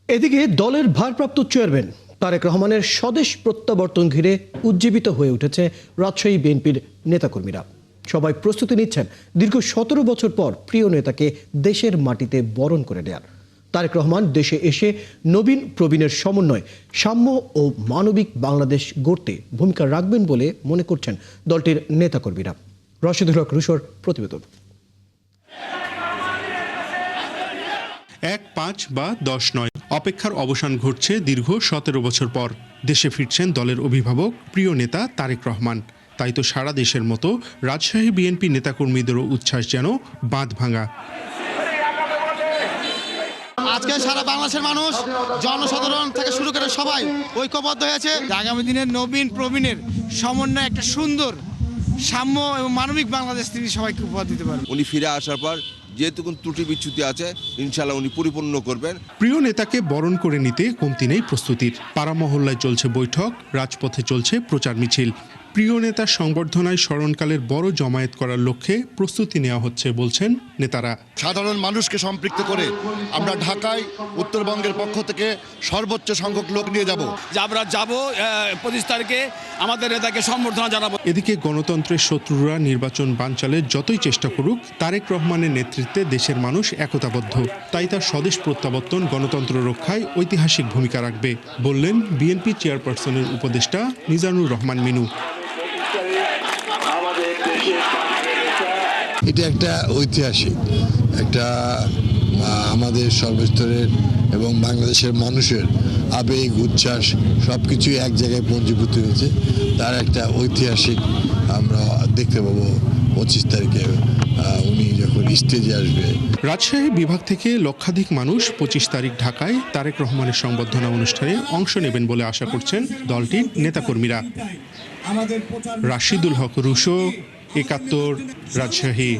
এদিকে দলের ভারপ্রাপ্ত চেয়ারম্যান তারেক রহমানের স্বদেশ প্রত্যাবর্তন ঘিরে উজ্জীবিত হয়ে উঠেছে রাজশাহী বিএনপির নেতাকর্মীরা। সবাই প্রস্তুতি নিচ্ছেন দীর্ঘ ১৭ বছর পর প্রিয় নেতাকে দেশের মাটিতে বরণ করে নেয়ার। তারেক রহমান দেশে এসে নবীন প্রবীণের সমন্বয় সাম্য ও মানবিক বাংলাদেশ গড়তে ভূমিকা রাখবেন বলে মনে করছেন দলটির নেতাকর্মীরা। রশিদুল হক রুশোর প্রতিবেদন। ১, ৫ বা ১০ নয়, অপেক্ষার অবসান ঘটছে দীর্ঘ ১৭ বছর পর। দেশে ফিরছেন দলের অভিভাবক প্রিয় নেতা তারেক রহমান। তাই তো সারা দেশের মতো রাজশাহী বিএনপি নেতাকর্মীদেরও উচ্ছ্বাস যেন বাঁধ ভাঙা। আজকে সারা বাংলাদেশের মানুষ, জনসাধারণ থেকে শুরু করে সবাই ঐক্যবদ্ধ হয়েছে। আগামী দিনের নবীন প্রবীণের সমন্বয়ে একটা সুন্দর সাম্য এবং মানবিক বাংলাদেশ তিনি সবাইকে উপহার দিতে পারেন। উনি ফিরে আসার পর যেটুকু ত্রুটি বিচ্যুতি আছে ইনশাআল্লাহ উনি পরিপূর্ণ করবেন। প্রিয় নেতাকে বরণ করে নিতে কমতি নেই প্রস্তুতির। পাড়া মহল্লায় চলছে বৈঠক, রাজপথে চলছে প্রচার মিছিল। প্রিয় নেতার সংবর্ধনায় স্মরণকালের বড় জমায়েত করার লক্ষ্যে প্রস্তুতি নেওয়া হচ্ছে বলছেন নেতারা। সাধারণ মানুষকে সম্পৃক্ত করে আমরা ঢাকায় উত্তরবঙ্গের পক্ষ থেকে সর্বোচ্চ সংখ্যক লোক নিয়ে যাব। আমরা যাব ২৫ তারিখে আমাদের নেতাকে সম্বর্ধনা জানাবো। এদিকে গণতন্ত্রের শত্রুরা নির্বাচন বানচালে যতই চেষ্টা করুক, তারেক রহমানের নেতৃত্বে দেশের মানুষ একতাবদ্ধ। তাই তার স্বদেশ প্রত্যাবর্তন গণতন্ত্র রক্ষায় ঐতিহাসিক ভূমিকা রাখবে বললেন বিএনপি চেয়ারপারসনের উপদেষ্টা মিজানুর রহমান মিনু। এটা একটা ঐতিহাসিক, একটা আমাদের সর্বস্তরের এবং বাংলাদেশের মানুষের আবেগ উচ্ছ্বাস সবকিছুই এক জায়গায় পঞ্জীভূত হয়েছে। তার একটা ঐতিহাসিক আমরা দেখতে পাবো ২৫ তারিখে উনি যখন স্টেজে আসবে। রাজশাহী বিভাগ থেকে লক্ষাধিক মানুষ ২৫ তারিখ ঢাকায় তারেক রহমানের সংবর্ধনা অনুষ্ঠানে অংশ নেবেন বলে আশা করছেন দলটির নেতাকর্মীরা। রাশিদুল হক রুশো, ৭১, রাজশাহী।